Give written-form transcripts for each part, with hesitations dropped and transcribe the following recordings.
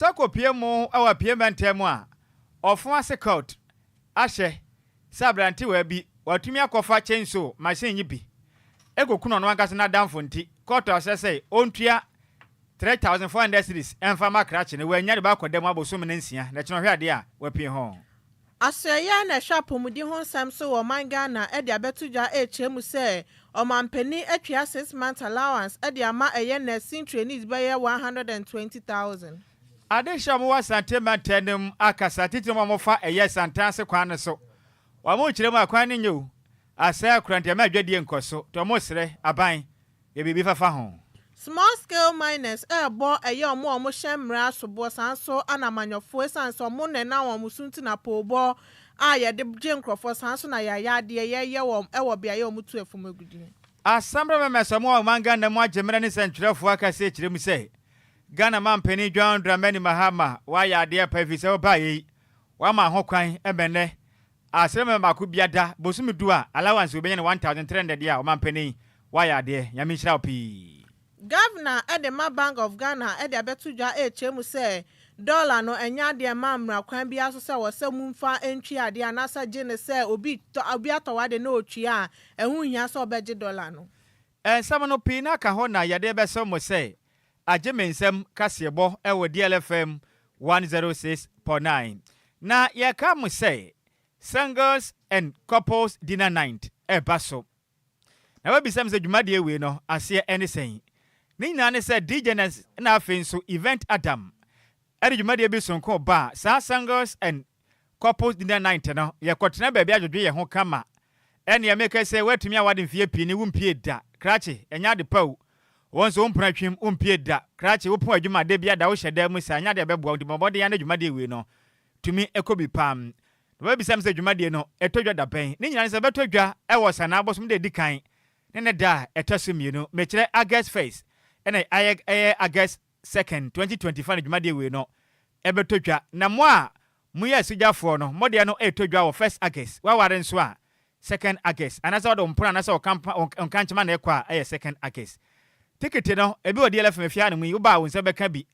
Tako piemo awa pieman temwa. Ofwa se coat. Ashe. Sabranti webi. Watumi akofa chenso. Machine yibi. Ego kuno nwankasa na damfo nti. Koto say ontua 3,400 cedis. Enfama krache ne we nyade ba kodem abosom ne nsia. Na chino hwe ade a wapie ho. Asya na shapomudi ho nsam so wo manga na e de abetudwa echemu se omampani atwa 6 month allowance e de ama eye nursing trainees be 120,000. Ade shamu wa santema tenem akasa titi mo mofa eye santanse kwan so. Wa mo kiremu akwan ne nyu. Asa kurante ma adwadie nkoso. To mo sere aban ye bibi fafa ho. Small scale miners bo eye omo hemra sobo sanso anamanyofo sanso mo ne na wo musunti na pobo ye de jenkrofo sanso na ya de ye wo ewo bia ye omutu efom agudi. Asamra memesomo manga na mo agemere ne sentwerefo akase kiremu se Ghana mampeni John Dramani Mahama wa ya de pa fi se oba yi wa ma ho kwan ebene asrema maku biada bosumi duwa allowance obenya ne 1,300 dia o mampeni wa ya de nyame hira opi. Governor Edema Bank of Ghana ede abetudwa echemu se dollar no enya de mamra kwan bia so se wo se mumfa entwi ade anasa gene se obi atowade na otwi a ehun hia se obeje dollar no. Ensam no pina ka ho na yade beso mo se agye mensem kasebo ewo DLFM 106.9 na ye ka mo se singles and couples dinner night baso na we bisam se dwumade ewe no ase anything ni nyane se DJ na afenso event Adam eri dwumade bi sonko ba sa singles and couples dinner night no ye kotena ba bia adwodwe ye ho kama ene ye make se watumi awade mfie pi ni wumpie da krache enya de paw wonso umpra twem umpie da krache wopo adwuma de bia da wo hyeda mu sa nya de beboa de mobode ya na dwumade ewe no tumi ekobi pam no bi sam se dwumade no etodwa da ben ni nyane se betodwa e wo sana abosom de dikan ne da etosimienu mekire August 1st ene August 2nd 2025 dwumade ewe no ebetodwa na mo a mu ya sujafo no mode no etodwa wo 1st August wa ware nso a 2nd August anasa do mpona anasa onkanchema na ekwa 2nd August ticket no ebi odi DLFM fia no mu uba wo nse beka bi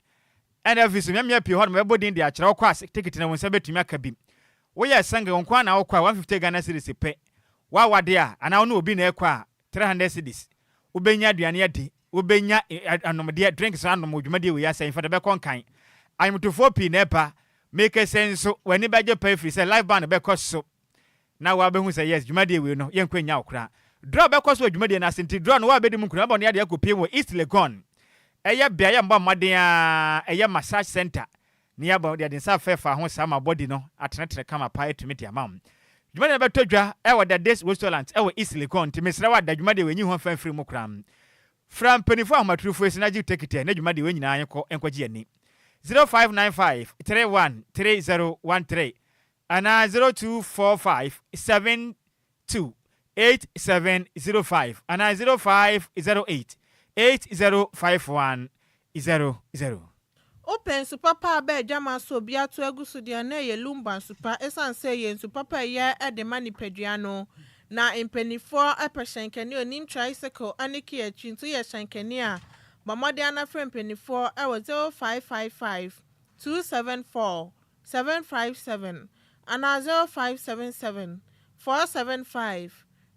ene visu memia pie ho no mebodi ndi akere okwa ticket na wo nse betumi aka bi wo ya sanga onkwa na okwa 150 Ghana cedis pe wa wade a ana ono obi na ekwa 300 cedis ubenya aduane ade ubenya anomde drinks anom odwumade we ya san fa de be konkan ayimtofo pi na epa make sense wani baje pay free say live band be koso na wa be hu say yes dwumade we no yenkwanya okra draw be koso dwumade na senti draw no wa be di mu kura ba no ade akopie wo East Legon eye bia ya mba maden a eye massage center ni ya ba de nsa fefa ho sama body no atenetere kama pa etumiti amam dwumade be todwa e wo the Days restaurant e wo East Legon ti mesra wa da dwumade we nyi ho fan free mu kura from penifo amatrufo esi na ji tekete na dwumade we nyina anyeko enkwaji ani 0595 313013 ana 0245 728705 ana 0508 805100. Open super pa be jama so bia to agusu dia na ye Lumba super esan say ye super pa ye e de mani peduano na impenifo apeshenkeni onim tricycle aniki e twinto ye shenkeni a mamode ana frem penifo e wo 0555 274 757 ana 0577 475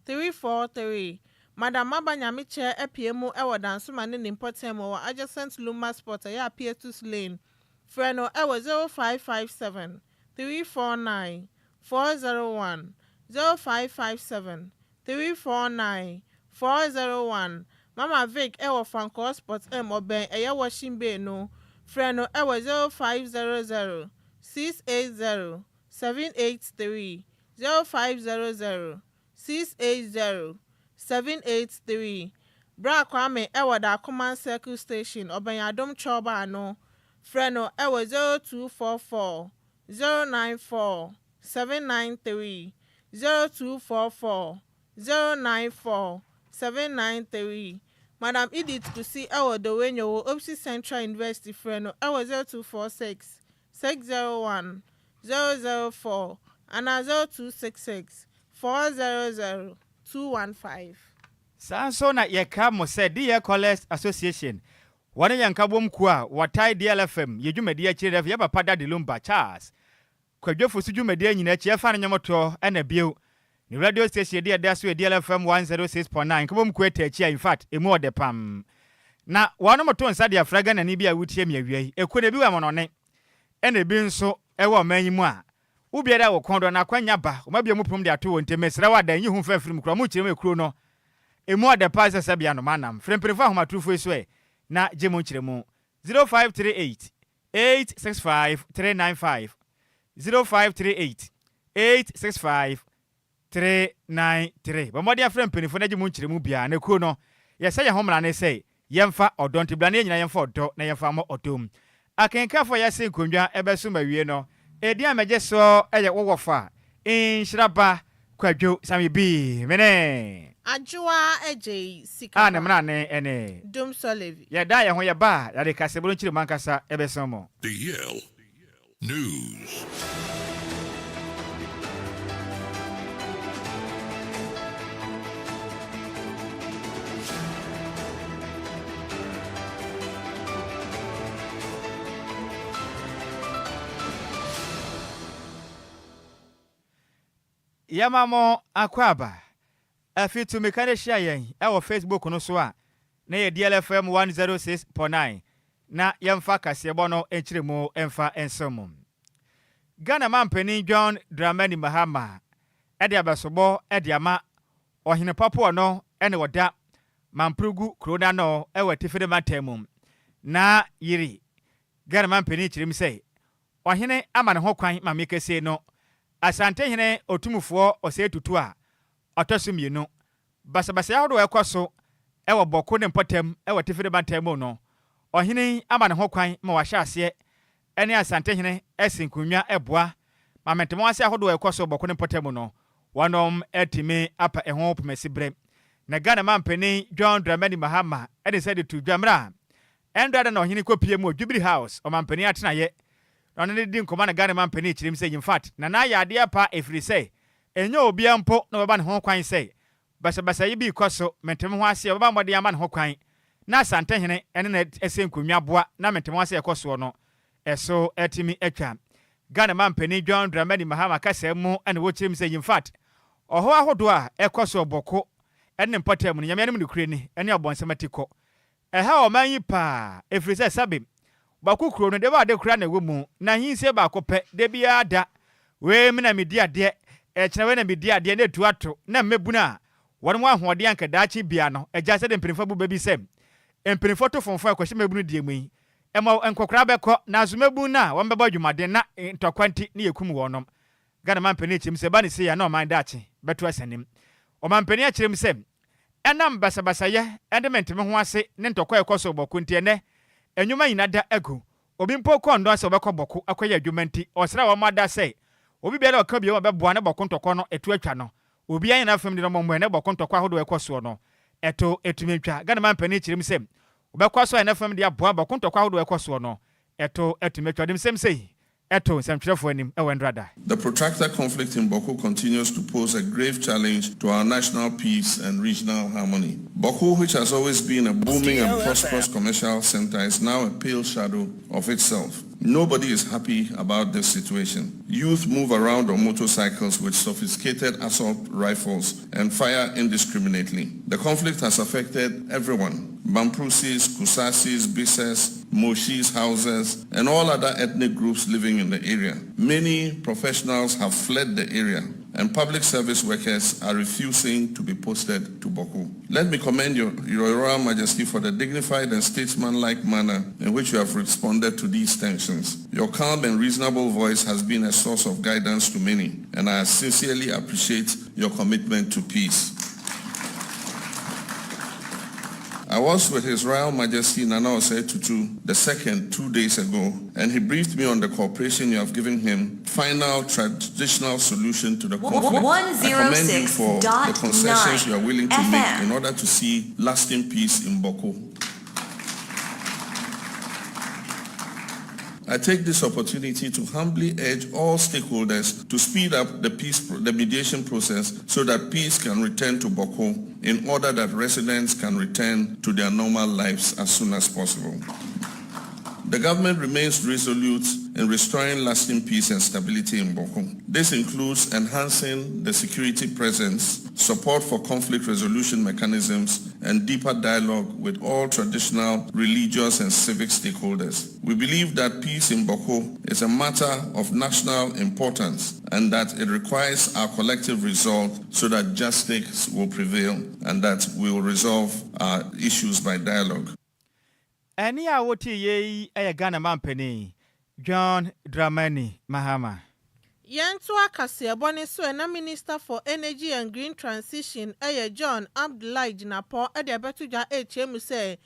343. Madam Abanyamiche epiemu e wo dansuma ne nimpotem wo adjacent Lumba sport ya P2 lane. Freno e wo 0557 349 401 0557 349 401. Mama Vic e wo Franco Sport oben e ye washing bay no. Freno e wo 0500 680 783 0500 680 783. Bra Kwame e wo da command circle station oben adom choba no. Freno e wo 0244 094 793 0244 094 793. Madam Edith Kusi ewo Dowenyo Opsi Central University Freno ewo 0246 601 004 and 0266 400 215. Sanso na ye ka mo se DL College Association One yankabom kwa watai DLFM yedwumadi akire ya papa da de Lumba Charles Kwadwo fosu dwumadi nyina akire fa nyamoto na bio ni radio station dia da so DLFM 106.9 kabom kwa tachi in fact emu ode pam na wano moto nsa de afraga na ni bia wutie miawiai ekone bi wa monone ene bi nso ewo manyimu a ubiara wo kondo na kwanya ba omabia mu prom de ato wonte mesra wa dan yi hu fa firim kura mu kire me kuro no emu ode pa se bia no manam fremprefa homatrufo eso e na jemu kire mu 0538 865 395 0538 865 393 bamodi afrem penifo na jemu kire mu bia na kuro no yesa ya homra ne sei yemfa odonti bla na nyina yemfa odo na yemfa mo odom akenkafo yesa nkondwa ebeso mawie no edi ameje so eye wowofa Nhyiraba Kwadwo Sammy B mene Adwoa Agyei Sikapa ana mrane ene Dum Solevi ya da ya ho ya ba ya de kasebro nchiri mankasa ebeso mo DL News. Yamamo akwaba afitu mekane shia yen ewo Facebook no so a na ye DLFM 106.9 na yemfa kasebo no enchiremu emfa ensomo Ghana mampeni John Dramani Mahama ede abasobo ede ama ohene papo no ene woda mamprugu krona no ewo tifede matemu na yiri Ghana mampeni chirim sei ohene ama ne ho kwan mamekese no Asante hene otumufo ose tutu a otosumienu basabasa ya hodo ekoso ewo boko ne mpotem ewo tifede bantam no ohene ama ne ho kwan ma wahye ase ene asante hene esinkunwa eboa mamentemo ase hodo ekoso boko ne mpotem no wanom etime apa eho pomasibre na Ghana mampeni John Dramani Mahama ede said to dwamra endada na ohene kopie mu Jubilee House o mampeni atenaye ono ne di nkoma na Ghana mampeni chirim say in fact na ya de apa efiri say enyo obi ampo na baba ne ho kwan say basabasa yi bi koso mentem ho ase baba mode ama ne ho kwan na asante hene ene na esenkunwa boa na mentem ho ase ekoso no eso etimi etwa Ghana mampeni John Dramani Mahama kasa mu ene wo chirim say in fact oho ahodo a ekoso boko ene mpatam no nyame ne mu kure ni ene abonsematiko eha o manyi pa efiri say sabe Baku kuro no de ba de kura na wemu na hinse ba kope de bia da we me na medi ade kire we na medi ade na tuato na mebuna wonu ahode anka daachi bia no eja se de mprinfa bu baby sem mprinfo to fonfo akwhye mebunu die mu ema enkokra beko na azumebu na wo mbeba dwumade na ntokwanti na yekum wonom Ghana mampeni chim se ba ne se ya na o man daachi beto asanim o mampeni a chirem sem enam basabasa ye endementime ho ase ne ntokwa ekoso bokuntie ne enyuma yinada egu obi mpo kondo ase obekọ boko akoye adwumanti osra wa mada sei obi bia ka bia obeboa ne boko ntokọ no etu atwa no obi anya na fam de no mommo ne boko ntokọ ahodo ekoso no eto etumetwa Ghana mampani chirim sem obekọ so na fam de aboa boko ntokọ ahodo ekoso no eto etumetwa dem sem sei eto semtwerefo anim ewendrada. The protracted conflict in Boko continues to pose a grave challenge to our national peace and regional harmony. Boko, which has always been a booming and prosperous commercial center, is now a pale shadow of itself. Nobody is happy about this situation. Youth move around on motorcycles with sophisticated assault rifles and fire indiscriminately. The conflict has affected everyone. Bamprusis, Kusasis, Bises, Moshis, Hausas, and all other ethnic groups living in the area. Many professionals have fled the area, and public service workers are refusing to be posted to Boko. Let me commend your Royal Majesty for the dignified and statesmanlike manner in which you have responded to these tensions. Your calm and reasonable voice has been a source of guidance to many, and I sincerely appreciate your commitment to peace. I was with His Royal Majesty Nana Osei Tutu II 2 days ago, and he briefed me on the cooperation you have given him, final traditional solution to the conflict. I commend you for the concessions you are willing to make in order to see lasting peace in Boko. I take this opportunity to humbly urge all stakeholders to speed up the mediation process so that peace can return to Boko in order that residents can return to their normal lives as soon as possible. The government remains resolute in restoring lasting peace and stability in Boko. This includes enhancing the security presence, support for conflict resolution mechanisms, and deeper dialogue with all traditional, religious, and civic stakeholders. We believe that peace in Boko is a matter of national importance and that it requires our collective resolve so that justice will prevail and that we will resolve our issues by dialogue. Any awoti ye a Ghana mampeni John Dramani Mahama. Yentu akase boni so na Minister for Energy and Green Transition John Abdullahi Jinapo e de betuja HM say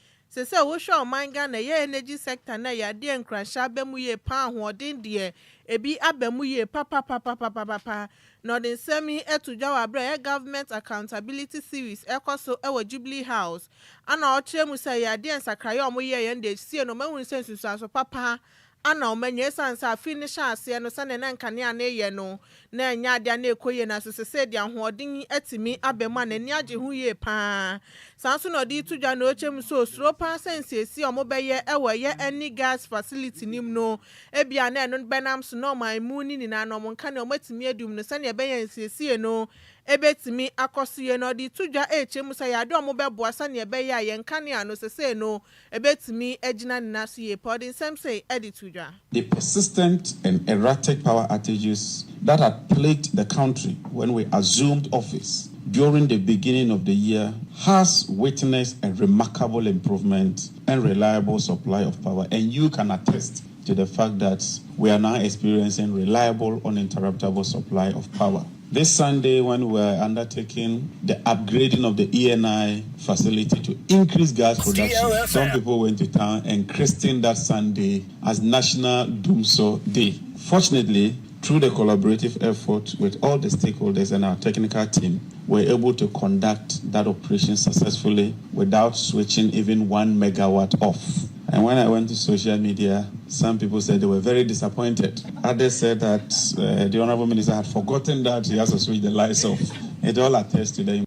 wo show manga na ye energy sector na ya de nkransha bemu ye pa hoden de ebi abemu ye papa no den semi etuja wa bra government accountability series ekoso ewo Jubilee House ana ochemu say ya de nsakraye omoye ye nde sie no mahun sensu so papa ana omenye sansa finish ase no sane na nkane na ye no na enya dia na ekoye na sesese dia hoden atimi abema na ni age hu ye pa sanso no di tudwa na ochem so sro pa sense esi omobeye ewo ye any gas facility nim no ebia na no benam so no my muni ni na no monka na omatimi adum no sane ebeye nsiesie no ebetimi akosiye no di tudwa HM say ade omobeboa sane ebeye ayenkane no sese no ebetimi agina na so ye podin sem say editu. The persistent and erratic power outages that had plagued the country when we assumed office during the beginning of the year has witnessed a remarkable improvement and reliable supply of power. And you can attest to the fact that we are now experiencing reliable, uninterruptible supply of power. This Sunday, when we were undertaking the upgrading of the ENI facility to increase gas production, DLFM. Some people went to town and christened that Sunday as National Doomso Day. Fortunately, through the collaborative effort with all the stakeholders and our technical team, we were able to conduct that operation successfully without switching even 1 megawatt off. And when I went to social media, some people said they were very disappointed. Others said that the Honorable Minister had forgotten that he has to switch the lights off. It all attests to the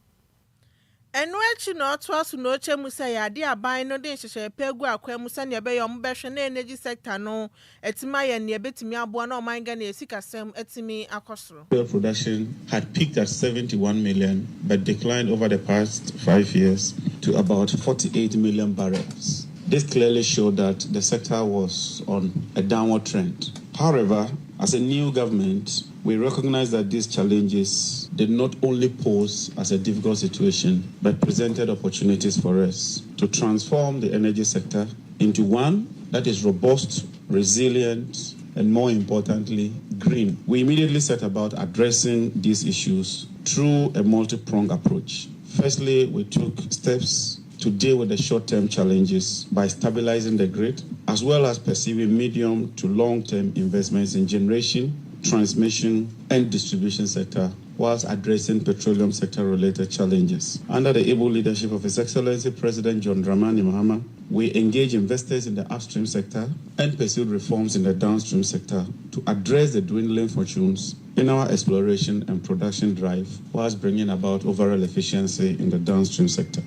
and when no twas no chemusa ya dia ban no den hyehyɛ pegu akwa musa ne be yom behwe na energy sector no etima ya ne betimi aboa na oman Ghana esikasem etimi akosoro. Oil production had peaked at 71 million but declined over the past 5 years to about 48 million barrels. This clearly showed that the sector was on a downward trend. However, as a new government, we recognize that these challenges did not only pose as a difficult situation, but presented opportunities for us to transform the energy sector into one that is robust, resilient, and more importantly, green. We immediately set about addressing these issues through a multi-pronged approach. Firstly, we took steps to deal with the short-term challenges by stabilizing the grid, as well as pursuing medium to long-term investments in generation, transmission, and distribution sector, whilst addressing petroleum sector-related challenges. Under the able leadership of His Excellency President John Dramani Mahama, we engaged investors in the upstream sector and pursued reforms in the downstream sector to address the dwindling fortunes in our exploration and production drive, whilst bringing about overall efficiency in the downstream sector.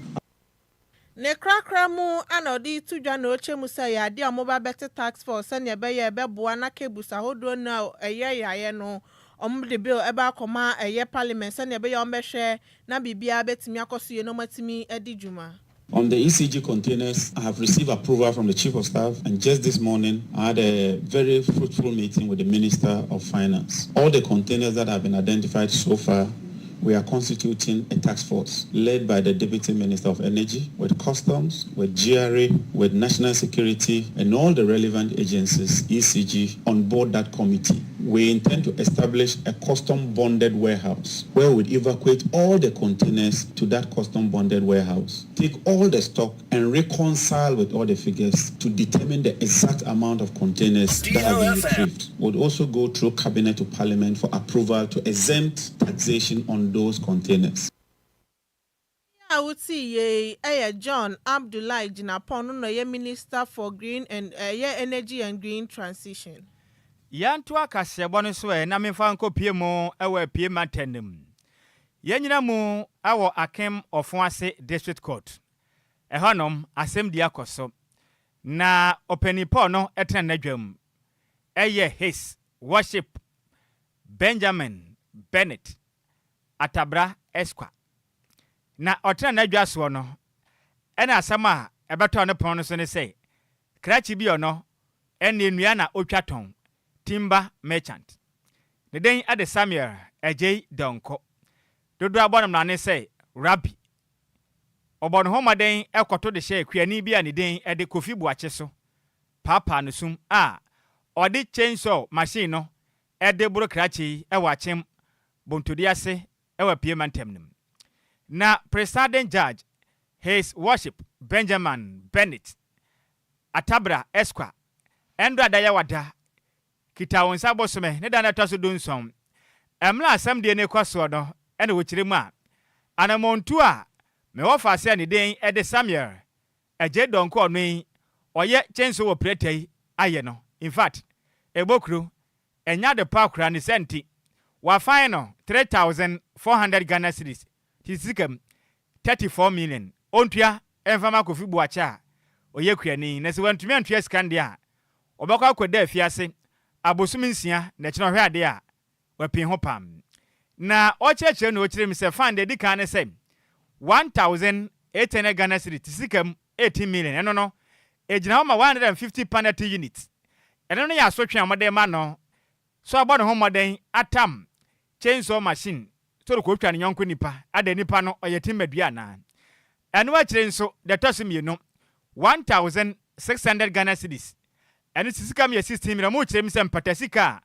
Ne krakra mu anodi tudwa na ochemu say ya dia mobile better tax force ne be ye beboa na kebusa hodo na eye yaye no the bill eba koma eye parliament se ne be ye ombehwe na bibia betimi akoso no matimi edi djuma. On the ECG containers, I have received approval from the Chief of Staff, and just this morning, I had a very fruitful meeting with the Minister of Finance. All the containers that have been identified so far, we are constituting a task force led by the Deputy Minister of Energy, with Customs, with GRA, with National Security, and all the relevant agencies, ECG, on board that committee. We intend to establish a custom-bonded warehouse where we'd evacuate all the containers to that custom-bonded warehouse, take all the stock, and reconcile with all the figures to determine the exact amount of containers that have been retrieved. We'll also go through Cabinet to Parliament for approval to exempt taxation on those containers. Awuti ye John Abdullahi Jinapon no ye Minister for Green and Energy and Green Transition. Yantu akasebo no so na memfa nkopie mu ewa pie matenem. Yenyina mu awo Akem Ofuase District Court. Ehonom asem di akoso. Na openipo no etena nadwam. His worship Benjamin Bennett Atabra Esqua. Na otena nadwa so no. Ena asama ebeto ne pon no so ne say. Krachi bi ono ene nua na otwaton. Timber merchant. The day at the Samuel Agyei Donko. Dodo abonam na ne say Rabbi. Obon homa den ekoto de share kwiani bia ne den e de Kofi Buache so. Papa no sum odi chainsaw machine no e de burokrachi e wachem bontodi ase e wa pie mantem nim. Na presiding judge His Worship Benjamin Bennett Atabra Esqua endra da ya wada kita wonsa bosome ne da na taso donsom emla asam de ne kwaso no ene wo kiremu a anamontu a me wo fa se ne den e de Samuel Agyei Donko no oye chenso wo pretai aye no. In fact ebokru enya de pakura ne senti wa fine no 3,400 Ghana cedis tisikam 34 million ontua emfama Kofi Buache a oye kuani na se wantumi antua skande a obekwa akoda afiase abosumi nsia na kino hwe ade a wapin ho pam na ocheche no okirem se fan de dika ne se 1,800 Ghana cedis tisikam 18 million eno no ejina ho ma 150 penalty units eno no ya sotwe amode ma no so abono ho moden atam chainsaw machine to ko twa ne yonko nipa ade nipa no oyeti madua na eno a kire nso de tosim no 1,600 Ghana cedis eno tisikam ye 16 million mo kire mi se mpatasika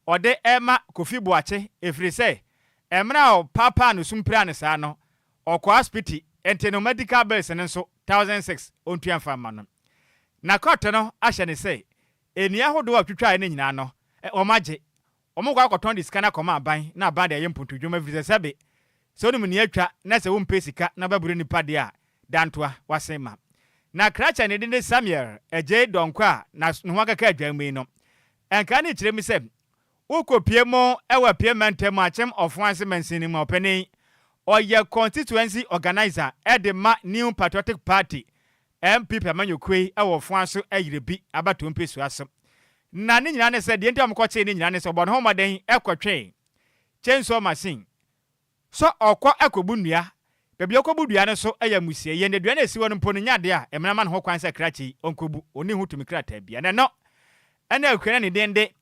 ode ema Kofi Buache efri se emra o papa no sumpra ne sa no okwa hospital ente no medical bills ne nso 1,600 ontua fama no na court no ahye ne se enia hodo atwitwa ne nyina no omaje omugwa akoton di scanner koma aban na aban de yempuntu dwuma vise sebe so no mni atwa na se wo mpesika na baburu nipa de a dantoa wasema na kracha ne de Samuel Agyei Donko a na no akaka adwamui no enka ne kire mi se ukopie mo ewa pie mantem achem ofuanse mansini mo openi oye constituency organizer edema New Patriotic Party MP Pamanyokwe ewo fuanso ayirebi abato mpesu aso na ne nyina ne se de enti amkoche ne nyina ne se obon homaden ekotwe chainsaw machine so okwa akobu nua bebi okobu dua ne so ayamusie ye ne dua na esiwo no mpo no nyade a emnama ne ho kwan se krachi onkobu oni hu tumi krata bia ne no ena akwena ne dende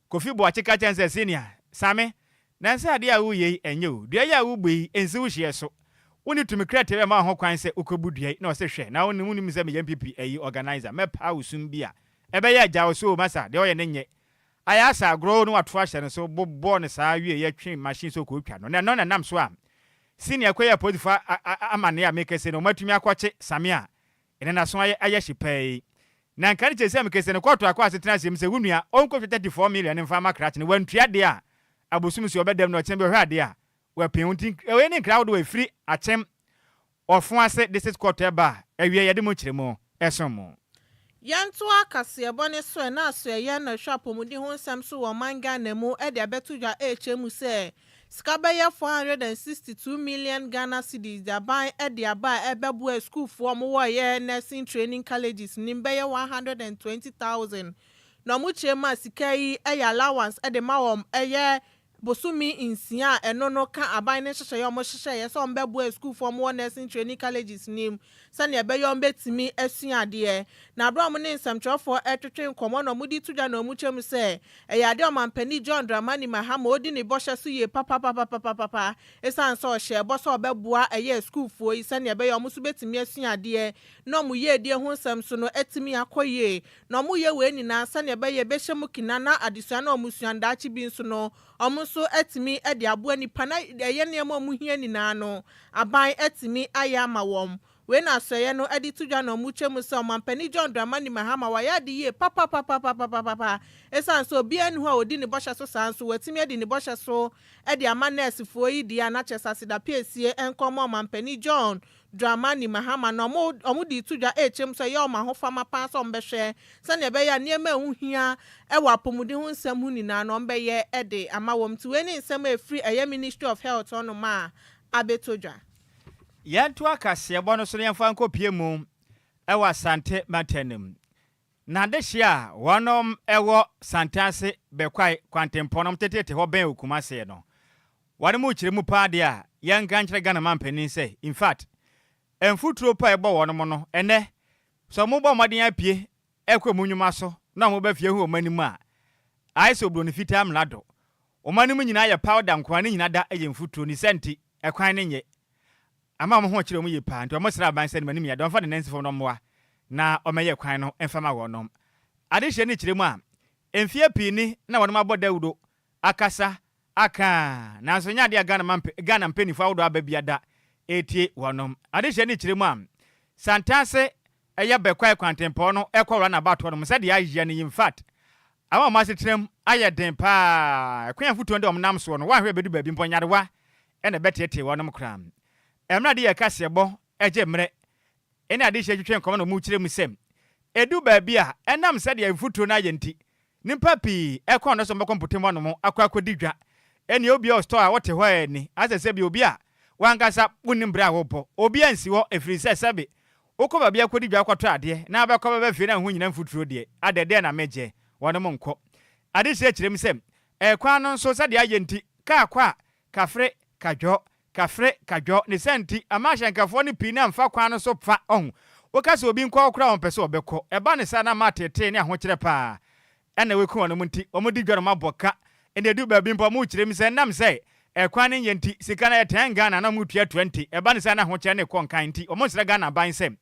Kofi Buache ka chanse senior same na nse ade a wuye enye o dua ya wugbe ensi wo hye so woni tumi krata be ma ho kwan se okobu dua na o se hwe na woni woni mi se me MPP ayi organizer me pa usum bia ebe ya jawo so masa de o ye nenye aya sa agro no wato ahye ne so bobo ne sa wie ye twen machine so ko twa no na no na nam so a senior kwaya podifa amane a make se no matumi akwache same a ene na so aye hyepai na nkari chese amekese ne kwoto akwa asetena sem se wunua onko 34 million mfa makrach ne wantua de a abosum si obedem no chembe hwa ade a wapin unti we ne crowd we free achem ofuase district court eba awie yede mo kiremo esomo yanto akase bone so na so ye na hwapomudi ho nsam so wo manga na mu e de abetudwa ehemu se Sikapa ya 462 million Ghana cedis da ban e de aba ebebu school for mo wo ye nursing training colleges nimbe ye 120,000 na mu chema sika yi e allowance e de ma wom e ye bosumi insia eno no ka aban ne hyehye yo mo hyehye ye so mbebu school for mo nursing training colleges nim sane ebe yo mbetimi asuade na abro mo ne nsamtwofo etwetwe nkomo no mudi tudwa na mu chem se eyade o mampani John Dramani Mahama odi ne bohye so ye papa esan so hye bo so obebua eye school fo yi sane ebe yo mo so betimi asuade no mo ye die ho nsam so no etimi akoye no mo ye we ni na sane ebe ye behye mu kinana adesua na omusuanda achi bi nso no omuso etimi ede aboa nipa na eye ne mo mu hia ni na no aban etimi aya ma wom we na soye no edi tudwa na mu twem so mampani John Dramani Mahama wa ya de ye papa esan so bia ni ho a odi ne bohye so san so watimi edi ne bohye so edi ama nurse fo yi dia na chesase da piesie enkomo mampani John Dramani Mahama no omo di tudwa echem so ye o ma ho fama pa so mbehwe se ne be ya niema hu hia e wa pomudi hu nsam hu nina no mbe ye ede ama wom ti we ni nsam afri eye Ministry of Health ono ma abetodwa yantu akase bo no so yemfa nkopie mu e wa sante matenem na de hia wonom ewo santase bekwai kwantemponom tetete ho ben okumase no wade mu kire mu paade a yanka nkire Ghana mampanin say in fact enfuturo pa ebo wonom no ene so mo bo maden apie ekwa munwuma so na mo ba fie hu omanim a aiso bro ni fitam lado omanim nyina ya powder nkwa ni nyina da eye mfuturo ni senti ekwan ne nye ama mo ho kire mu ye pa nti mo sra ban se ni manim ya don fa de nensifo no moa na omeye kwan no emfama wonom ade hye ni kire mu a emfie pini na wonom abodawudo akasa aka na so nya de Ghana mpenifo awodo ababiada etie wonom ade hye ni kire mu a santase eye bekwai kwantempo no ekọrọ na bato no se de ayye ni in fact ama ma setrem aye den pa ekwan futu ndom nam so no wa hwe bedu baabi mponyarewa ene betete wonom kram emra de ye kasebo eje mre ene ade hye twetwe nkom no mu kire mu sem edu baabi a enam se de futu na aye nti nimpa pi ekon no so mbekompotem wonom akwakodidwa ene obi o store a wote ho eni asese bi obi a wangasa wunimbra wopo obi ansi ho efiri se sebe okoba bia kwodi dwa kwato ade na abakoba ba fie na hu nyina mfuturo de adede na meje wonom nko ade hye kirem sem ekwan no nso se de aye nti ka kwa kafre kadwo ne senti amashankafo ne pina mfa kwan no so fa on wokase obi nkwa okra on pese obekọ eba ne sa na matete ne ahokire pa ena weku wonom nti omodi dwaro maboka ene du ba bi mpo mu kirem se nam se ekwan ne yenti sika na 10 Ghana na mutua 20 eba ne sa na ahokire ne konkan nti omonsira Ghana ban sem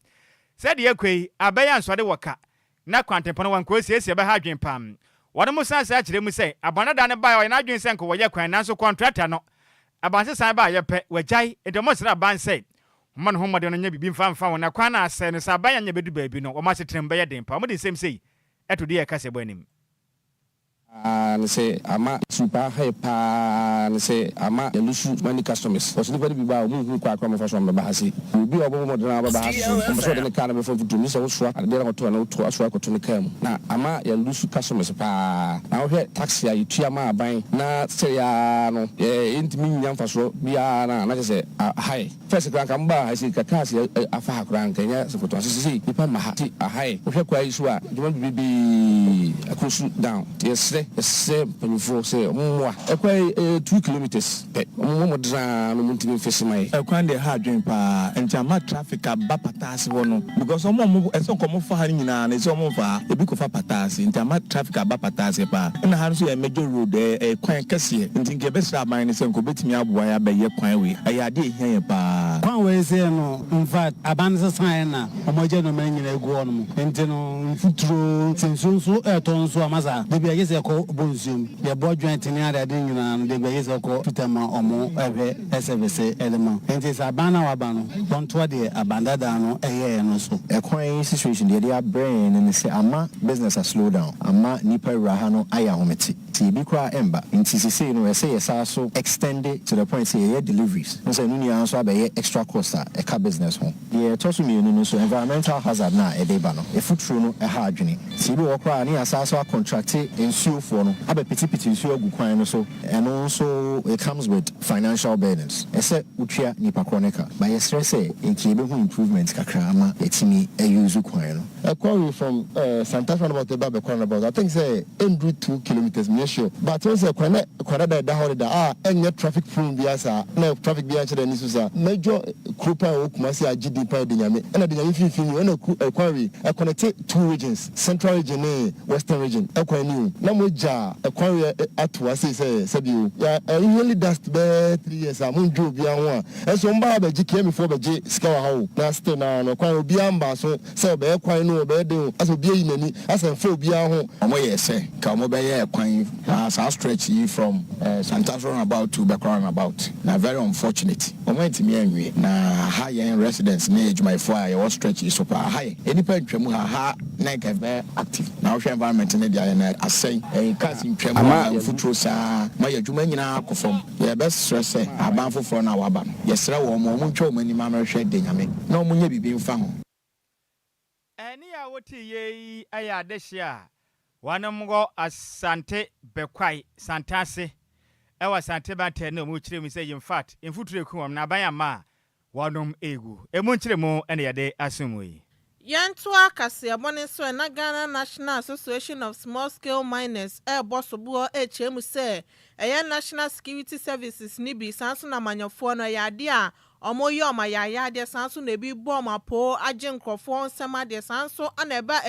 said ye kwei abaya nsode woka na kwantempono wanko siesie be ha adwen pam wode mo san sa kire mu se abonada ne ba na adwen se nko wo ye kwan nanso contractor no abanse san ba ye pe wajai edomo sira ban se man ho mode no nya bibi mfa wona kwan na ase ne sa abaya nya bedu baabi no o ma setrem be ye den pa mo de sem sei eto de ye kase bo anim and say ama super hype and say ama elusu many customers because nobody be buy mu kwa kwa for some bahasi obi obo mo dana ba bahasi so de kana be for to mi so so and dey to na to aso akoto ne kam na ama elusu customers pa na wo taxi ya yitua ma aban na say ya no intimi nya mfaso bia na say high first kran kan ba hasi ka kasi afa hakran kan ya so to asisi ipa ma ha ti high wo hwe kwa isu a dum bibi akosu down yes se penifo se mwa ekwa 2 kilometers mo dra no muntimi fesimai ekwa de ha adwen pa ntama traffic aba patase wono because omo enso komo fa ha nyina na se omo fa ebi ko fa patase ntama traffic aba patase pa na ha so ya major road kwan kase ntinke be sra ban ne se nko betimi aboa ya be ye kwan we aya de ehia pa kwan we se no in fact abanse san na omoje no man nyina egu ono mo ntino mfuturo sensunsu etonso amaza de bi ayese ko bonzum ya bo joint ni ada de nyina no de bi ayese ko tutama omo ebe SVC element enti sa bana wa bano bonto de abanda da no eye no so ekwan situation de ya brain and say ama business a slow down ama nipa raha no aya hometi ti bi kwa emba nti sisi no say yesa so extended to the point say ye deliveries no say no nia so abaye extra cost a ka business ho ye toso mi no so environmental hazard na e de ba no e futuro no e ha adwene ti bi okra ni asa so contract ensuo fo no aba pitipiti ensuo agukwan no so and also it comes with financial burdens ese utwa nipa kronika by stress nki be hu improvement kakra ama etimi use kwan no Enquiries from Santa Fe about the Baba Corner about I think say 2 kilometers near sure but when say kwana da holiday any traffic prone biasa na traffic biasa da nisusa major group o kumasi agidi pa de nyame na de nyame finfin na Enquiry connect 2 regions central region and western region Enquiry na moja Enquiry Adwoa say bio ya really dust be 3 years am njo bia ho a eso mba ba ji kemi fo ba ji sika wa ha na stay na no Enquiry bia mba so say be Enquiry no obede as obi yinani as en fo obi ho omo ye se ka omo be ye kwan sa stretch from Santas roundabout to Bekwa roundabout na very unfortunate omo ntimi anwie na high end residents na ejumai fo a ye stretch is super high any pa ntwamu ha na ka be active na wo environment na dia na asɛn cars ntwamu futuro sa ma ye dwuma nyina akofom ye be stress aban foforo na waba ye sra wo mo ntwa o mani ma hwɛ de nyame na omo nya bibi mfa ho eni a woti ye aya dehia wanomgo asante bekwai santase ewa sante bante na mu kire mu say in fact in futuro ku na ban ama wanom egu emu kire mu ene yade asumwe Yantua Kasiabone so na Ghana National Association of Small Scale Miners bosobuo HM say National Security Services ni bi sanso na manyofo no yade a omoye omayaya de sanso na bi bom apo agye nkrofo nsema de sanso aneba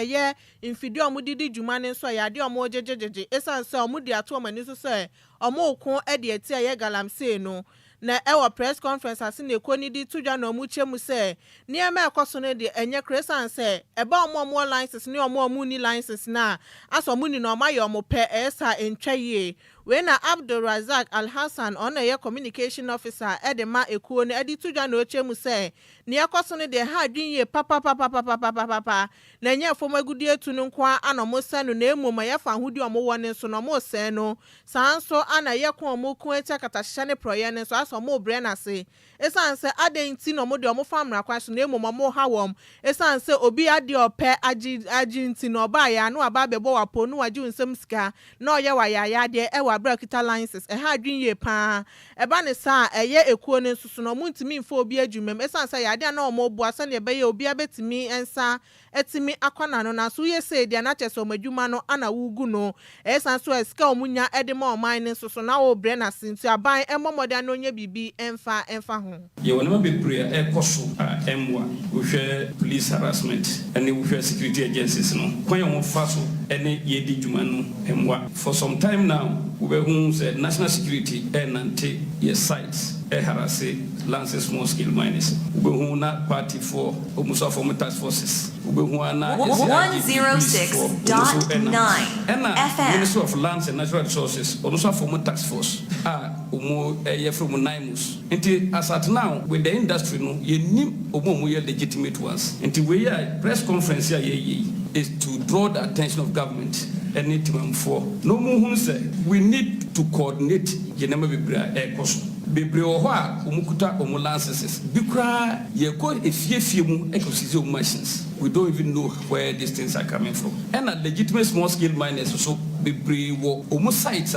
infidi omudidi dwuma ne so yade omo jejejeje esanse omudi ato omani so say omokun de ati galamse no na press conference ase na ekoni di tudwa na omuchemu se niema ekoso ne de enye kresan se eba omo license ne omo ni license na aso mu ni na omaye omo pe esa entwaye we na Abdul Razak Al Hassan ona ye communication officer edema ekuo ne edi tudwa na ochemu se ne ekoso ne de ha dwinye papa na enye fom agudi etu no kwa anomo se no na emoma ye fa hudi omo wone so no mo se no sanso ana ye ko omo ku eta katahye ne proye ne so aso mo bre na se esanse adenti no mo de omo famra kwa so na emoma mo ha wom esanse obi ade ope agi nti no ba ya no aba bebo wapo no wagi nsem sika na oye wa ya de brakita licenses ha dwinye pa eba ne sa ekuo ne nsusu no muntimi mfo obi adwumem esanse ya de na omo bu asa ne ebe ye obi abetimi ensa etimi akwana no na so ye say dia na cheso madwuma no ana wugu no esanso esika omunya edema oman ne nsusu na wo bre na sintu aban emomode na onye bibi emfa ho ye wona bebre ekoso emwa wo hwe police harassment ene wo hwe security agencies no kwan yo faso ene ye di dwuma no emwa for some time now who said national security and anti sites harassing lances small scale miners who na party for almost former task forces who 106.9 FM Ministry of Lands and Natural Resources almost former task force from Naimus as at now with the industry no ye nim legitimate ones until we press conference here is to draw the attention of government and for no more say we need to coordinate yenema bibra ekoso bebre oho umukuta omulances bikra ye ko efie mu ekosisi machines we don't even know where these things are coming from and a legitimate small scale miners so bebre wo omu sites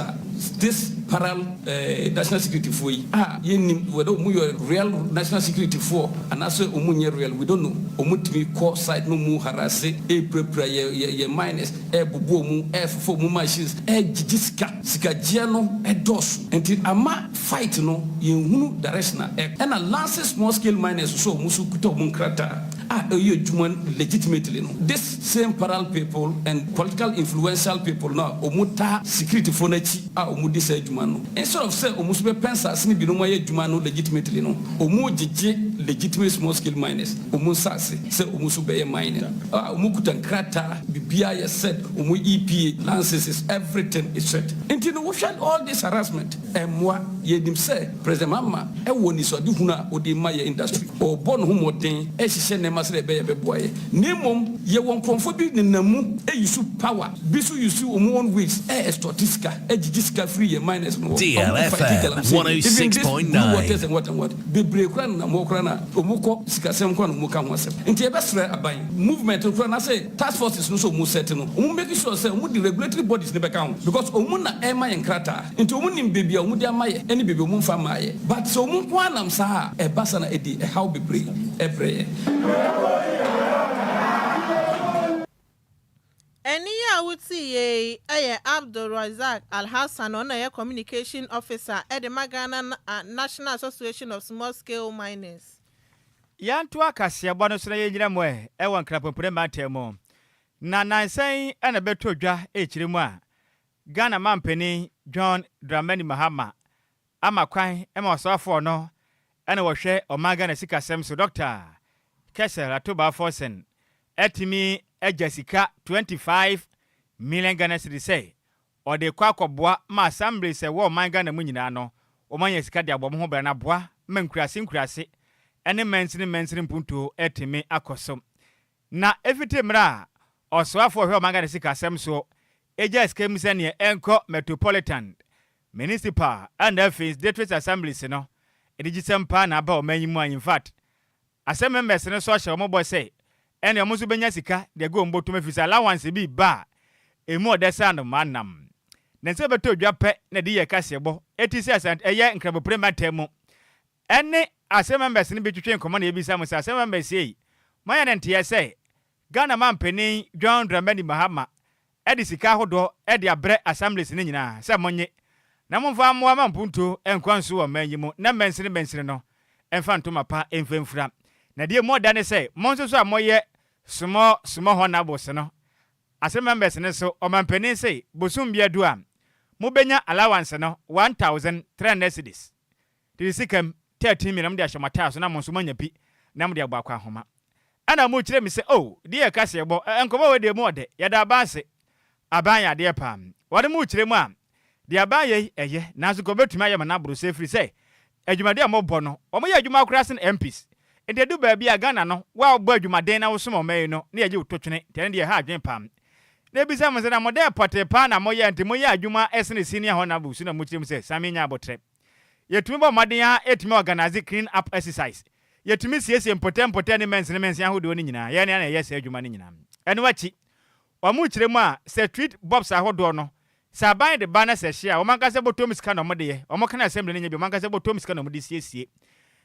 this parallel national security for yenim whether omu real national security for and also omu nye real we don't know omu timi ko site no mu harase prepare ye miners bubu omu for mu machines gigiska sikagia no dos until ama fight no yenhunu direction and a last small scale miners so musu kuta omu krata legitimately no this same parallel people and political influential people now omuta security for nachi omu disa adwuma no instead of say omu so be pensas ni bi no moye adwuma no legitimately no omu gigi legitimate small scale miners omu sase say omu so be miner omu kuta krata bibia ye said omu EPA licenses everything is set until we shall all this harassment moi yedim say president mama e woni so de huna odi ma ye industry o bon hu moden e hihye ne masere be ye beboye nemom ye won konfo bi nenamu e yusu power bisu yusu omu one weeks e statistical e gigiska free ye miners no DLFM 106.9 what bebre kra na mo kra na omuko sikasem kwa no muka ho asem nti e besre aban movement kra na say task forces no so mu set no omu make sure say omu the regulatory bodies ne be ka because omu na e ma yenkrata nti omu nim bebia omu di amaye ene bebia omu mfa maye but so omu kwa nam sa e basa na edi e how bebre ebre Eniya wuti ye Abdul Razak Al Hassan on a communication officer at the Ghana National Association of Small Scale Miners. Yantua Kasiabone so ye nyina mo e won krapopure matemo na nansan ana beto dwa echirimu a Ghana mampeni John Dramani Mahama amakwan emosofo no ana wo hwe Omagana sikasem so Dr. Kessel Atoba Forsen etimi Agyei Sika 25 million Ghana cedis say or de kwa akɔboa ma assembly se wo man Ghana mu nyina no o man yesika de abom ho bra na boa menkurase ene mensini mpunto etimi akoso na efitimra osoafo hwe o man Ghana sika asem so Agyei Sika mu se ne enko metropolitan municipal and office district assemblies no edigisem pa na ba o man yimu in fact asem members no so hye o mo boy say ene o mo so benya sika de go mbotum afisa allowance bi ba emu odesa no manam nense beto dwa pe na de ye kasebo etisi asant eye nkrabo prematem ene asem members no bi twetwe nkomo na ebisa mo say asem members yi maya nente ye say Ghana man pani John Dramani Mahama edi sika hodo edi abre assemblies ni nyina say monye na momfa mo amampunto enkwanso wo manyimo na mensini no emfa ntoma pa emfemfura na die mo da ne say monso so amoye small honables no asem members ne so omampani say bosum bia du a mo benya allowance no 1300 cedis di sikam 13 million de ahomata so na monso manya pi na mo de agba kwa homa ana mo kire mi say oh die kasebo enkomo we de mo de yada baase abanya de pam wade mo kire mu a de abaye eye naso ko betumi ayema na bro safely say adwumade a mo bɔ no omo ye adwuma krasen MPs ende du ba bia Ghana no wa bɔ adwumaden na wo so mo mai no na ye utotwene tene de ha adwen pam na bisa mo se na mo de pote pa na mo ye ante mo ye adwuma esene senior honorable su na mo kire mu say Sammy nya abotre yetumi bɔ maden ha etumi organize clean up exercise yetumi siesie mpotem ne mense ahodo ni nyina ye ne na ye se adwuma ni nyina ene wachi wa mu kire mu a street bobs ahodo no saban de bana se hia o manka se botom sika no mode ye o mo kana assembly nya bi o manka se botom sika no mode siesie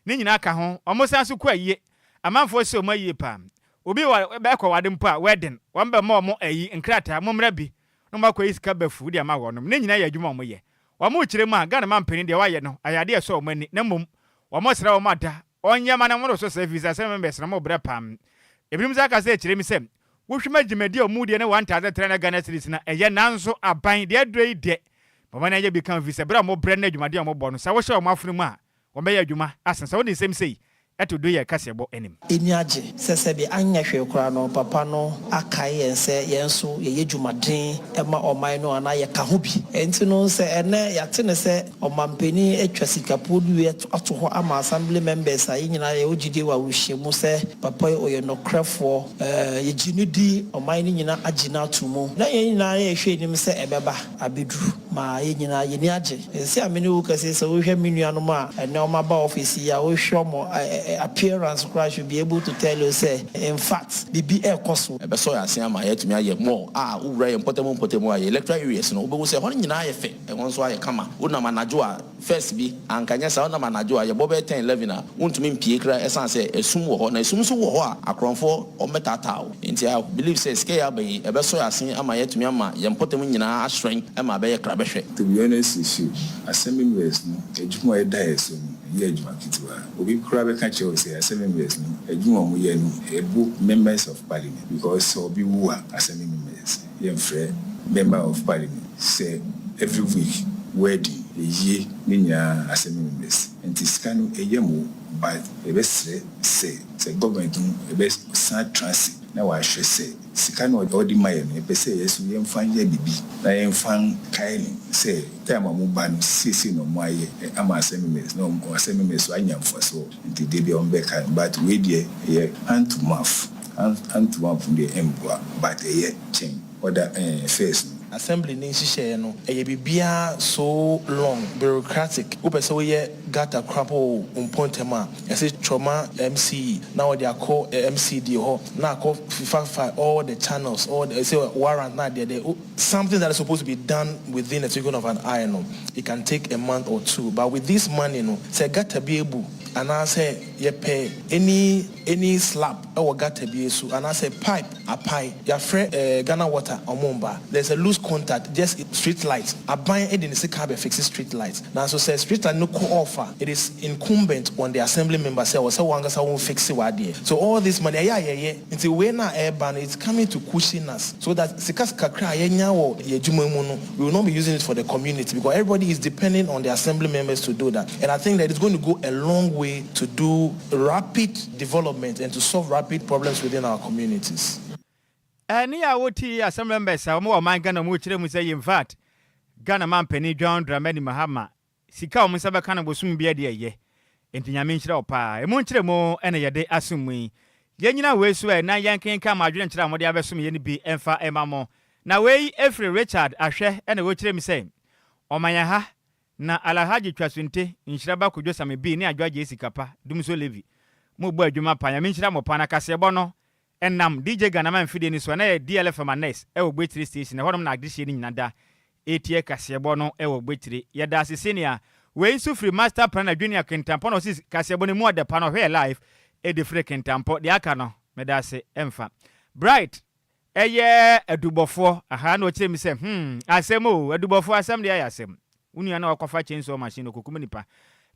ni nyina ka ho o mo san so kwa yie amanfo se o mayie pa obi wa be kwa wade mpo a wedding wo mbe mo ayi nkrata mo mra bi no makwa isika bafu de ama wonom ni nyina ya adwuma mo ye wa mo kire mu a Ghana man pani de wa ye no ayade e so o mani na mom wo mo sra wo mada onye mana mo so service asem members na mo bra pam ebinim za ka se kire mi sem wohwema gimedi o mudie ne 1300 Ghana cedis na eye nanso aban de adrei de mama na ye bi kan visa bra mo bre na adwumade o mo bɔ no sa wo hye o mafunu mu a wo be ye adwuma asensa wo de nsem sei eto do ye kasebo enim eni age sese bi anya hwe kura no papa no akai yense yenso ye dwumaden ema oman no ana ye ka ho bi enti no se ene yate ne se omampeni atwa sikapodu ato ho ama assembly members ayi nyina ye ogide wa wohyiemu se papa oye no krefo ye ginudi oman ni nyina agina atumu na ye nyina ye hwe enim se ebeba abedu ma ye nyina ye ni age ensi amene wo kase se wo hwe menuano ma ene omaba office ya wo hwe mo appearance crash should be able to tell you say in fact the be ekoso e be so ya sen ama yetumi aye more ura important aye electoral areas no obo say hon nyina aye fe e won so aye kama una manajo a first bi ankanya sa una manajo aye bobe 10 11 a untumi mpie kra esan say esum wo ho na esum so wo ho a akronfo o metata o nti I believe say scale abayi e be so ya sen ama yetumi ama ye important nyina ashren e ma be ye kra be hwe to be honest issue assembly members no ejuma e die so ye ejuma kitiwa obi kra be kan say assembly members no ejuma mo ye no ebu members of parliament because obi wu assembly members ye frɛ member of parliament say every week wedding ye ninya assembly members and tiskano eyemo but ebesre say government ebes transit na wa hwɛ say sika no odi maye no pese yesu ye mfan ye bibi na ye mfan kaini say time amuba no sisi no moaye ama assembly no assembly so anyamfo so nti de bi on be kan but we dey ye hand to mouth the emboa but ye change other face assembly ni hihye no eye bibia so long bureaucratic upese we ye gata crapo umpontema ese trauma MC now they are call MCD ho na call fifa all the channels all the say warrant na there something that is supposed to be done within a twinkling of an eye no it can take a month or two but with this money no say gata be able and I say ye pay any slap or gata be so and I say pipe a pipe ya Ghana water or Lumba there's a loose contact just street lights a buying in the sikabe fixes street lights now so say street light no co-offer it is incumbent on the assembly members say so wanga sa won fix it so all this money yeah until we na urban it's coming to cushion us so that sikas kakra yenya wo ye dwuma mu no we will not be using it for the community because everybody is depending on the assembly members to do that and I think that it's going to go a long way to do to rapid development and to solve rapid problems within our communities. Any awoti asem members omo man Ghana mu kire mu say in fact Ghana man pani John Dramani Mahama sika o msa beka na bosum bia de ye enti nyame nkire opa e mu nkire mu ene ye de asumui ye nyina we so e na yanken ka madwene nkire amode abesum ye ne bi emfa emamo na we Efrey Richard ahwe ene wo kire mi say omanya ha na Alhaji Twasunte Nhyiraba Kwadwo Sammy bi ne Adwoa Agyei Sikapa dumso levi mu bo adwuma pa nyame nkire mo pa na kasebo no enam DJ Ghana mfide ni so na DLFM anes e wo betri station e honom na agdehye ni nyinada etie kasebo no e wo betri ye da senior we su free master plan junior kentampo no sis kasebo ni mu de pa no hwe live e de free kentampo de aka no me da se emfa bright eye adubofo aha na o kire mi se asem o adubofo asem de ayasem unua na wakofa chainsaw machine okukum nipa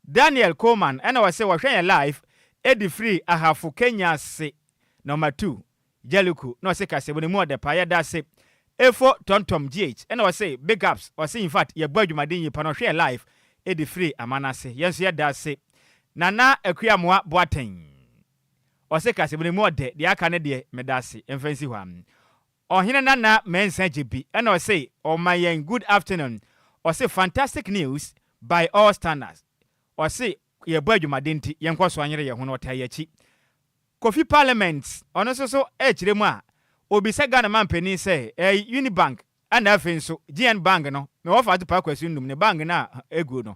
Daniel Coleman ena wa se wo hwe live e de free ahafu Kenya se Number 2, Jeluku, no se kase boni mu de pa ya da se efo tontom GH and I say big ups or say in fact ye badwumaden yi pa no hwe live e de free amanase yenso ya da se nana akuamoa boaten o se kase boni mu de aka ne de medase emfansi hwam ohene nana mensa jebi and I say oh my good afternoon or say fantastic news by all standards or say ye badwumaden ti yenkoso anyere ye ho no tayachi Kofi Parliament ono so echire mu a obisa Ghana man pani say Unibank and afenso GN Bank no me wo fa to pa kwasu num ne bank na ego no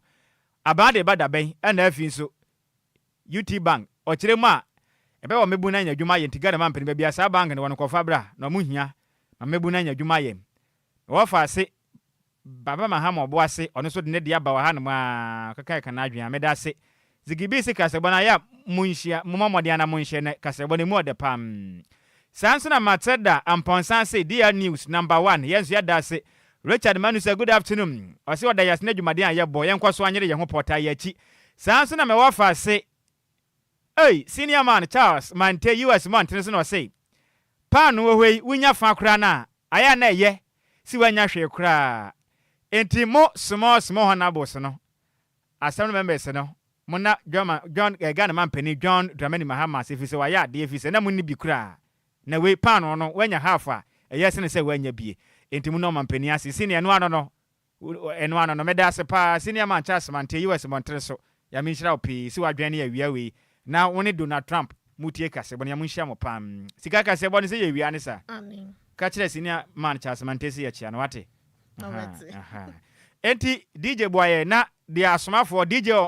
abade bada ben and afenso UT Bank o chire mu a ebe wo mebu na nyadwuma ye nti Ghana man pani ba bia sa bank ne wono kofa bra no mu hia ma mebu na nyadwuma ye wo fa se baba mahama obo ase ono so de ne dia ba wa ha no ma kaka kana adwen ameda se zigibi se kasebona ya munhia mumamode na munhia ne kasebona mu ode pam sanso na mateda amponsan se dia news number 1 yenso ya da se Richard Manu say good afternoon o se oda yasne dwumade an ye bo yenkoso anyere ye ho porta ya chi sanso na me wafa se senior man Charles mante US man tenso no say pan wo hwei wunya fa kra na aya na ye si wanya hwe kra enti mo small honorable so no assembly members no Mona John Ghana man penny John Dramani Mahama se fi se wa ya de fi se na munni bi kura na we pan no wanya half a yes ne se wanya bie enti mu no man penny ase senior no ano no meda se pa senior man Charles man te US montre so ya mi nhyira opi si wadwane ya wia we na woni Donald Trump mutie kase bon ya mu nhyia mo pam sika kase bon se ya wia ne sa amen ka kire senior man Charles man te se ya chia no wate aha enti DJ boy na the asoma for DJ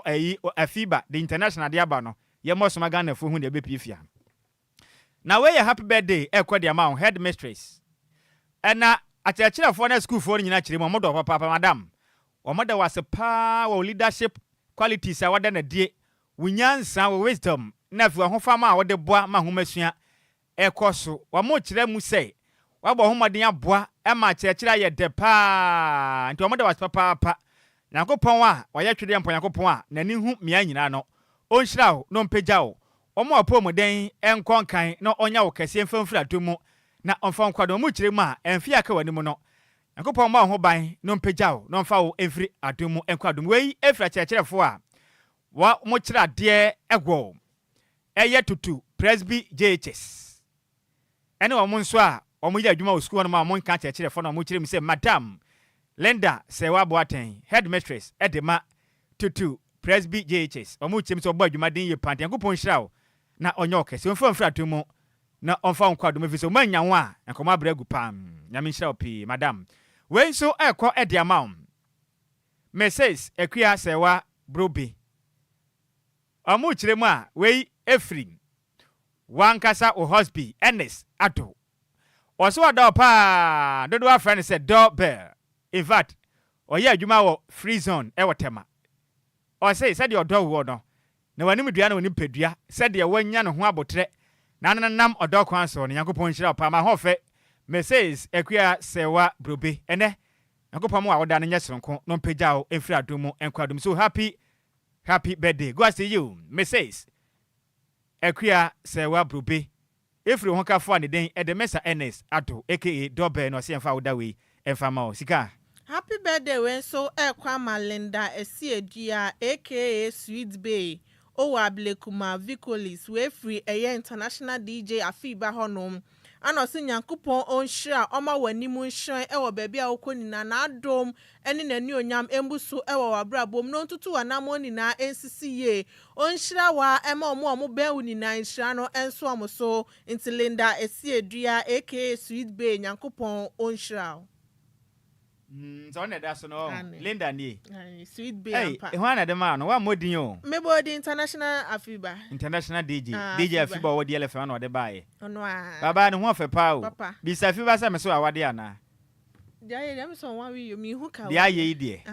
Afiba the international dia ba no ye mo soma Ghana fo hu de be pifia na we happy birthday ekwa dia ma headmistress na achechira for na school for nyina chire mo do papa madam o moda was pa wo leadership qualities a wada na die wunyansa wo wisdom na fi ho fama a wode boa ma ho masua ekoso wo mo chire mu sei wabo ho moden aboa e ma chechira ye de pa nti o moda was papa Nyankopon a oye twede mpo Nyankopon a nani hu mia nyina no onhyira wo no mpagya wo omo apomuden enkonkan na onya wo kase mfamfira tomu na onfa nkwado mu kyire mu a emfi aka wani mu no Nyankopon ma ho ban no mpagya wo no mfa wo efri adomu enkwado wei efra kyerɛkyerɛfo a wa mo kyerɛ de egwo eye tutu presby JHS ene wo mo nso a omo yɛ adwuma wo school no ma mo nka kyerɛkyerɛfo na mo kyerɛ mi sɛ madam Linda Sewa Boateng headmistress edema tutu presby JHS omu chim so badwumaden ye pante Yankopon hyirawo na onyo kese onfa mfra tomu na onfa nkwado mefiso manya ho a enkoma bragu pam nyame hyirawo pi madam we so ekọ ediamam Mrs Equia Sewa Brobe omu chiremu a we Efrim wankasa o husband Ernest Ado oso ada pa dodo afra said doorbell. In fact, oye adwuma wo free zone e wotema. O say said your dog wo no. Na wani medua na wani pedua said ye wanya no ho abotre. Na nam odo kwan so ne Yankopon hyira pa ma hofe. Mrs Equia Sewa Brobe ene. Yankopon mo a woda na nya sonko no mpagya wo efri adomu enkwadum. So happy birthday. Go see you, Mrs Equia Sewa Brobe. Efri ho ka fo ne den e de Mesa Ernest Ado aka Dobel no se emfa woda we emfa ma o sika. Happy birthday when so Ekwama Linda Esiedua aka Sweet Bay owa Blekuma Vicolis we free a international DJ afiba honom ano se Nyankopon onhira oma wanimu nhran ewo baabi a okonina na adom ene nani onyam embuso ewo wabrabom no ntutu wanamo nina ensisiye onhira wa ema omo bewu nina nhira no enso amoso nti Linda Esiedua aka Sweet Bay Nyankopon onhira so na da so no Linda ni Sweet Bay ampa eh hwana de ma no wa modin o mebo di international afiba DJ afiba wo DLFM no de bae ono a baba ne ho fe pa o bi sa afiba sa me so awade ana dia ye dem so wan wi mi hu ka dia ye die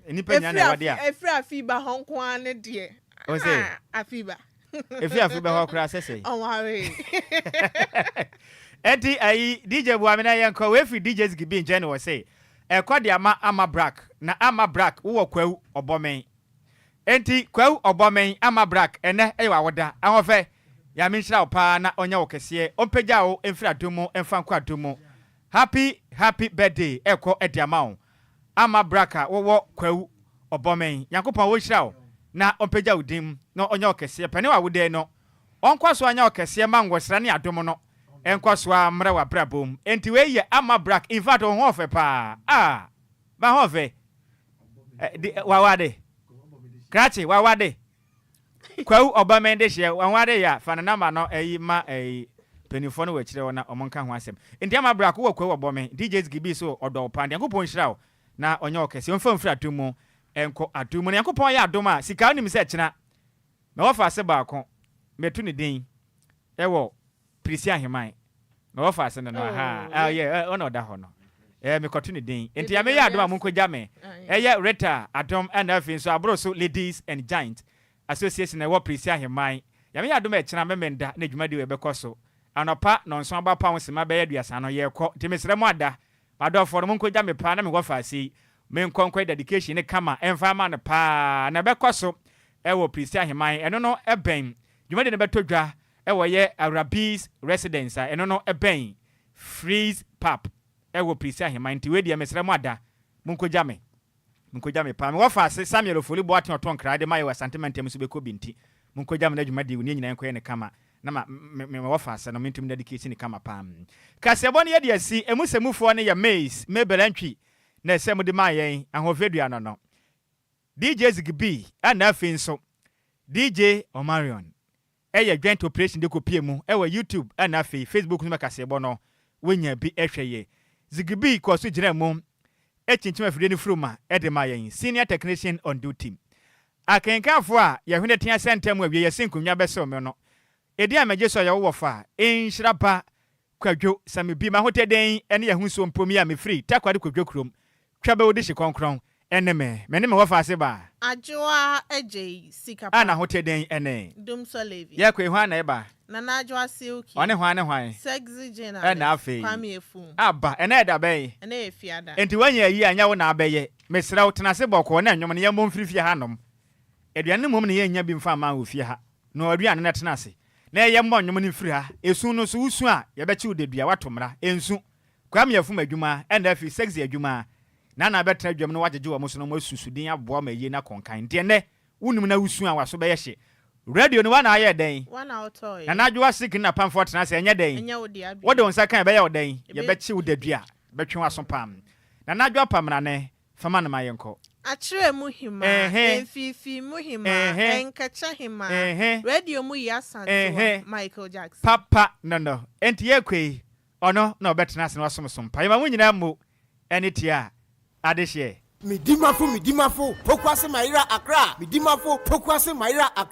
eni panya na awade a efri afiba honko an de o se afiba efri afiba ho kra sese on ware enti ai DJ Buamina yanko we free DJs gibi nje wo say ekodi ama brak na ama brak wo kwawu obomen enti kwawu obomen ama brak ene ewa woda ahofe ya minhira opa na onya wokese ompegya wo emfira domo emfa nkwa domo happy birthday eko ediama ama braka wo kwawu obomen yakopon wo hira wo na ompegya wodim na onya wokese pane wa wode no onkwaso anya wokese mangwosra ne adomo no enkwaso amra wa brabom enti we ye ama brak in fact on hofe pa ba hofe wawade krachi wawade kwawu obamen de hye wawade ya fa na number no ma penifo no wachire wona omonka ho asem enti ama brak wo kwawu obomen DJs gibi so odo pande yankopon hira wo na onya okese onfamfira atumu enko atumu na yankopon ya adoma sika onim se kina na wofa ase baako metu ne din ewo Prisia Himai. No fast no yeah, ono da ho no. Me kotu ne din. Enti ya me ya adom amunko jame. Reta adom and afin so abroso ladies and giant association na wo Prisia Himai. Ya me ya adom e kina memenda na dwumadi we bekoso. Anopa no nso aba pa wonsema be yaduasa no ye kɔ. Ti mesere mo ada. Badofo no munko jame pa na me wo fasi. Me nkonkɔ dedication ne kama emfa ma no pa na bekoso. Wo Prisia Himai. Eno no eben. Dwumadi ne betodwa ewo ye Arabis residence eno no eben freeze pap ewo Prisia Himai nti we dia mesere mo ada munko jame pa me wo fa Samuel Ofoli bo aton ton kra de mai wa sentiment em so be ko binti munko jame na dwumadi woni nyina enko ye ne kama na me wo fa no mentum dedication ne kama pa kasebo ne ye dia si emusemufo ne ye maize mebelantwi na esem de mai yen ahovedua no DJs gibi ana afin so DJ Omarion joint operation de kopie mu YouTube and Facebook no makasebo no wenya bi ehweye zigibi ko so gire mu echinchima fide ni fruma de mayen senior technician on duty akenkanfo a ye hwene tia sentem awie ye sinkunwa beso me no edi amaje so ye wo fa Nhyiraba Kwadwo Sammy bi ma hoteden ene ye hu so mpomi a me free takwade Kwadwo krom twabe wodi hye konkron eneme me wo fa ase ba Adwoa Agyei Sikapa ana hoteden ene Dumso Levi ye kwe hwa na eba na Adwoa Silky one hwan sexy jena na afi kwame efu aba ene da ben ene efiada enti wanya yi anya wo na abeye mesra wo tena se boko na nwom ne ye mbom firifie hanom eduane mom ne ye nya bi mfa ma wo fie ha no aduane na tena se na ye mbom nwom ne firi ha esu no so usu a ye bechi udedua watomra ensu kwame efu madwuma ene afi sexy adwuma na betra dwam no wajeje wo muso no masusudin aboa ma yi na konkan nte ne wunum na usu a waso be ye hye radio no wana aye den wana otoy na Adwoa sick na pamfo tena se enye den enye wo dia bi wo de onsa kan be ye oden ye bechi udedua betwe waso pam na Adwoa pamna ne fama na mayenko achire mu hima enfifi mu hima enkacha hima radio mu yasanto Michael Jackson papa no enti ye kwei ono na obetena se no somsom pa yema munyina mu enitia adehye Midimafo, Pokwase Maira Accra. Midimafo, Pokwase Maira Accra.